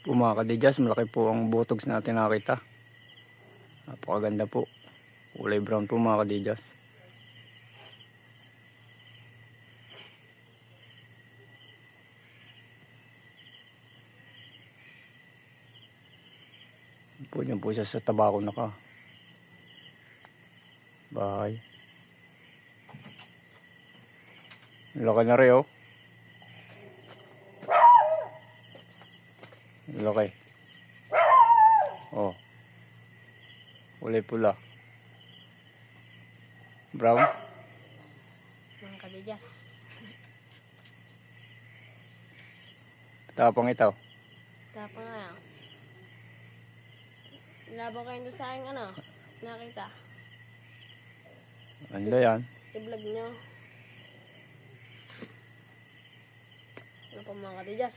Po mga kadidyas, malaki po ang butogs natin nakita. Napakaganda po. Kulay brown po mga kadidyas. Po dyan po siya sa tabako na ka. Bahay. Laki na rin oh. Laki. Oh. Kulay pula. Brown. Mga kadidyas. Tapang ito. Tapos nga yan. Labang kayo doon sa aking nakita. Ano yan? I-vlog nyo. Ano po mga kadidyas?